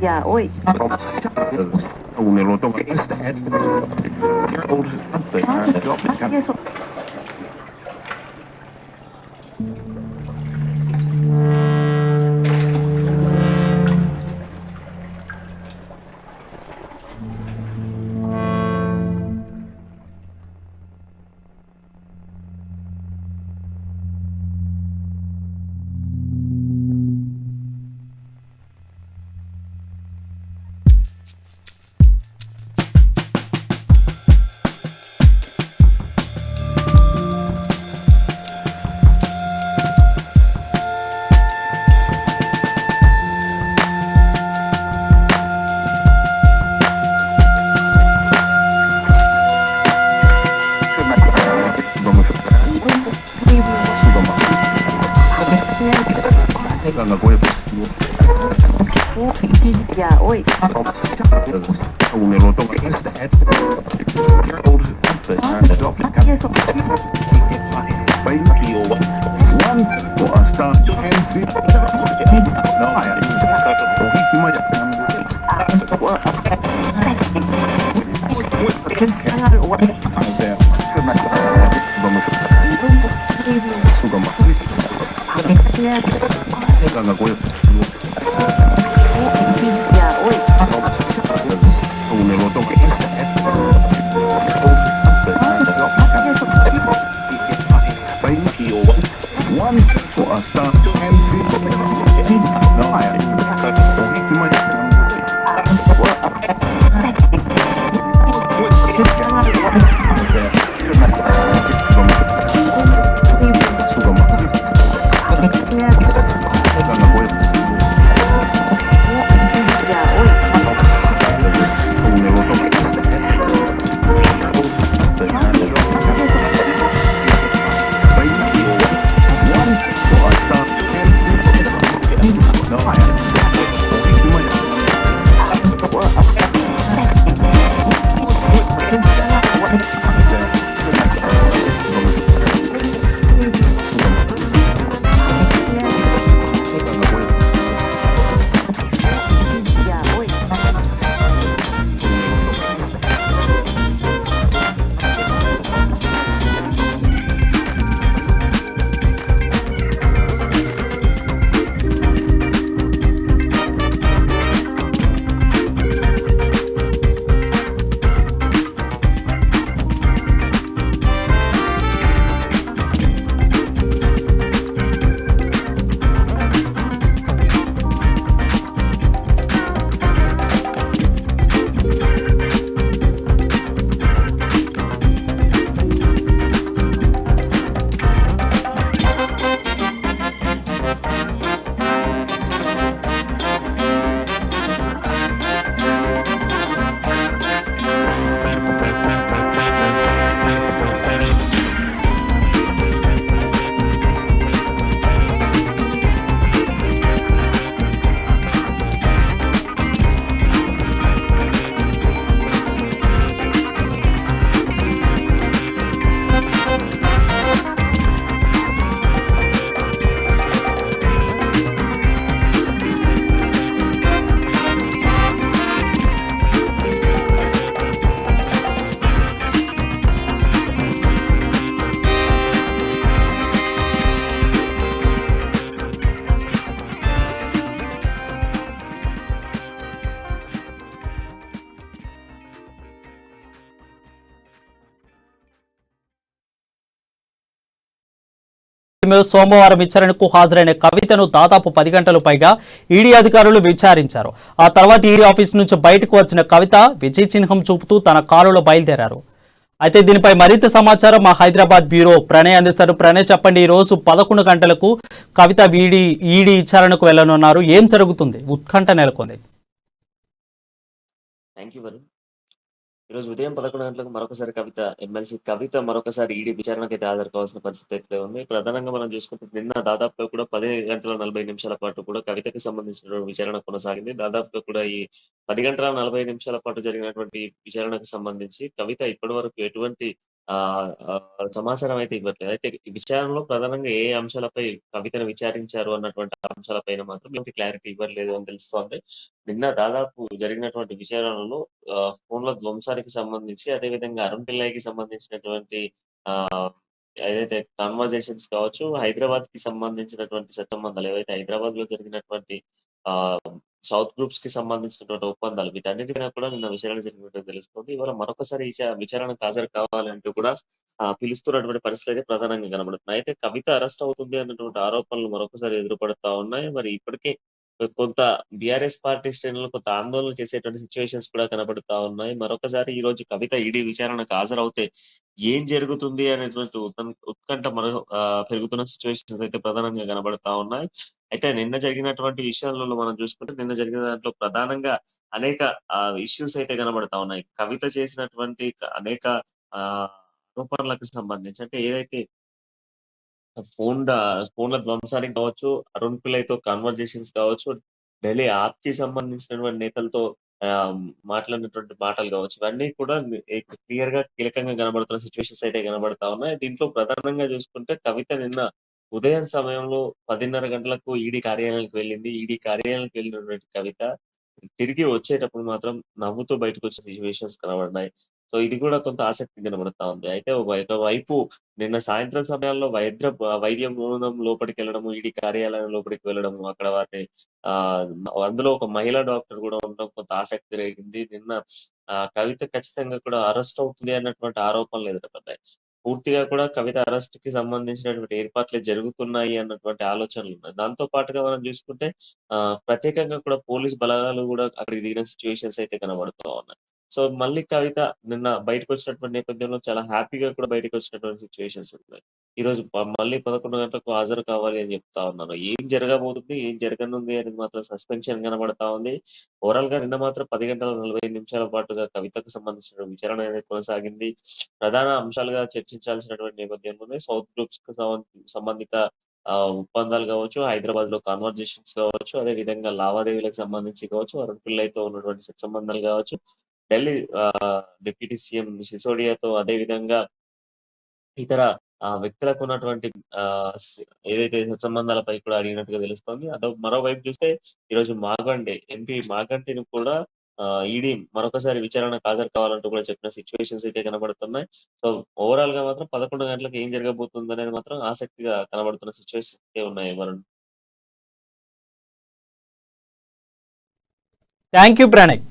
Ya, oi. Ya, oi. సోమవారం విచారణకు హాజరైన కవితను దాదాపు 10 గంటలు పైగా ఈడీ అధికారులు విచారించారు. ఆ తర్వాత ఈడీ ఆఫీస్ నుంచి బయటకు వచ్చిన కవిత విజయ్ చిహ్నం చూపుతూ తన కారులో బయలుదేరారు. అయితే దీనిపై మరింత సమాచారం మా హైదరాబాద్ బ్యూరో ప్రణయ్ అందిస్తారు. ప్రణయ్, చెప్పండి, ఈ రోజు 11 గంటలకు కవిత ఈడీ విచారణకు వెళ్లనున్నారు. ఏం జరుగుతుంది? ఉత్కంఠ నెలకొంది. ఈరోజు ఉదయం 11 గంటలకు మరొకసారి ఎమ్మెల్సీ కవిత మరొకసారి ఈడీ విచారణకైతే హాజరు కావాల్సిన పరిస్థితి అయితే ఉంది. ప్రధానంగా మనం చూసుకుంటే నిన్న దాదాపుగా కూడా 10 గంటల 40 నిమిషాల పాటు కూడా కవితకి సంబంధించిన విచారణ కొనసాగింది. దాదాపుగా కూడా ఈ 10 గంటల 40 నిమిషాల పాటు జరిగినటువంటి విచారణకు సంబంధించి కవిత ఇప్పటివరకు ఎటువంటి సమాచారం అయితే ఇవ్వట్లేదు. అయితే ఈ విచారణలో ప్రధానంగా ఏ అంశాలపై కవితను విచారించారు అన్నటువంటి అంశాలపైన మాత్రం ఎటువంటి క్లారిటీ ఇవ్వట్లేదు అని తెలుస్తోంది. నిన్న దాదాపు జరిగినటువంటి విచారణలో ఫోన్‌ల ధ్వంసానికి సంబంధించి, అదేవిధంగా అరుణ్ పిల్లైకి సంబంధించినటువంటి ఆహ్, ఏదైతే కన్వర్జేషన్స్ కావచ్చు, హైదరాబాద్‌కి సంబంధించినటువంటి సత్సంబంధాలు ఏవైతే హైదరాబాద్‌లో జరిగినటువంటి ఆహ్, సౌత్ గ్రూప్స్‌కి సంబంధించినటువంటి ఒప్పందాలు వీటన్నిటిపైన కూడా నిన్న విచారణ జరిగినట్టు తెలుస్తుంది. ఇవాళ మరొకసారి విచారణకు హాజరు కావాలంటూ కూడా పిలుస్తున్నటువంటి పరిస్థితులైతే ప్రధానంగా కనబడుతున్నాయి. అయితే కవిత అరెస్ట్ అవుతుంది అన్నటువంటి ఆరోపణలు మరొకసారి ఎదురుపడతా ఉన్నాయి. మరి ఇప్పటికే కొంత బీఆర్ఎస్ పార్టీ శ్రేణులు కొంత ఆందోళన చేసేటువంటి సిట్యుయేషన్స్ కూడా కనబడుతా ఉన్నాయి. మరొకసారి ఈ రోజు కవిత ఈడీ విచారణకు హాజరవుతే ఏం జరుగుతుంది అనేటువంటి ఉత్కంఠ పెరుగుతున్న సిట్యుయేషన్స్ అయితే ప్రధానంగా కనబడతా ఉన్నాయి. అయితే నిన్న జరిగినటువంటి విషయాలలో మనం చూసుకుంటే నిన్న జరిగిన దాంట్లో ప్రధానంగా అనేక ఇష్యూస్ అయితే కనబడతా ఉన్నాయి. కవిత చేసినటువంటి అనేక ఆహ్, ఆరోపణలకు సంబంధించి అంటే ఏదైతే ఫోన్‌ల ఫోన్‌ల ధ్వంసానికి కావచ్చు, అరుణ్ పిల్లయ్‌తో కన్వర్జేషన్స్ కావచ్చు, ఢిల్లీ ఆప్‌కి సంబంధించినటువంటి నేతలతో ఆహ్, మాట్లాడినటువంటి మాటలు కావచ్చు, ఇవన్నీ కూడా క్లియర్‌గా కీలకంగా కనబడుతున్న సిట్యుయేషన్స్ అయితే కనబడతా ఉన్నాయి. దీంట్లో ప్రధానంగా చూసుకుంటే కవిత నిన్న ఉదయం సమయంలో 10:30 గంటలకు ఈడీ కార్యాలయానికి వెళ్ళింది. ఈడీ కార్యాలయానికి వెళ్ళినటువంటి కవిత తిరిగి వచ్చేటప్పుడు మాత్రం నవ్వుతూ బయటకొచ్చిన సిట్యుయేషన్స్ కనబడినాయి. సో, ఇది కూడా కొంత ఆసక్తి కనబడతా ఉంది. అయితే ఒకవైపు నిన్న సాయంత్రం సమయాల్లో వైద్య బృందం లోపటికెళ్ళడము, ఈడీ కార్యాలయం లోపలికి వెళ్ళడము, అక్కడ వారిని ఆహ్, అందులో ఒక మహిళా డాక్టర్ గూడా ఉండడం కొంత ఆసక్తి రేగింది. నిన్న కవిత ఖచ్చితంగా కూడా అరెస్ట్ అవుతుంది అన్నటువంటి ఆరోపణలు ఎదురుపడ్డాయి. పూర్తిగా కూడా కవిత అరెస్ట్‌కి సంబంధించినటువంటి ఏర్పాట్లే జరుగుతున్నాయి అన్నటువంటి ఆలోచనలున్నాయి. దాంతో పాటుగా మనం చూసుకుంటే ప్రత్యేకంగా కూడా పోలీస్ బలగాలు గూడా అక్కడికి దిగిన సిట్యుయేషన్స్ అయితే కనబడుతూ ఉన్నాయి. సో, మళ్ళీ కవిత నిన్న బయటకొచ్చినటువంటి నేపథ్యంలో చాలా హ్యాపీగా కూడా బయటకొచ్చినటువంటి సిట్యుయేషన్స్ ఉన్నాయి. ఈరోజు మళ్ళీ 11 గంటలకు హాజరు కావాలి అని చెప్తా ఉన్నారు. ఏం జరగబోతుంది? ఏం జరగనుంది అనేది మాత్రం సస్పెన్షన్ కనబడతా ఉంది. ఓవరాల్‌గా నిన్న మాత్రం 10 గంటల 45 నిమిషాల పాటుగా కవితకు సంబంధించిన విచారణ అనేది కొనసాగింది. ప్రధాన అంశాలుగా చర్చించాల్సినటువంటి నేపథ్యంలోనే సౌత్ గ్రూప్స్‌కి సంబంధిత ఒప్పందాలు కావచ్చు, హైదరాబాద్‌లో కన్వర్జేషన్స్ కావచ్చు, అదే విధంగా లావాదేవీలకు సంబంధించి కావచ్చు, అరుణ్ పిల్లయ్‌తో ఉన్నటువంటి సత్సంబంధాలు కావచ్చు, ఢిల్లీ డిప్యూటీ సీఎం సిసోడియాతో అదే విధంగా ఇతర వ్యక్తులకు ఉన్నటువంటి ఆహ్, స్ ఏదైతే సత్సంబంధాలపై కూడా అడిగినట్టుగా తెలుస్తోంది. మరోవైపు చూస్తే ఈరోజు ఎంపీ మాగంటిని కూడా ఈడీ మరొకసారి విచారణకు హాజరు కావాలంటూ కూడా చెప్పిన సిట్యుయేషన్స్ అయితే కనబడుతున్నాయి. సో, ఓవరాల్‌గా మాత్రం 11 గంటలకు ఏం జరగబోతుందనేది మాత్రం ఆసక్తిగా కనబడుతున్న సిట్యుయేషన్స్ అయితే ఉన్నాయి వరుణ్. Thank you Pranay.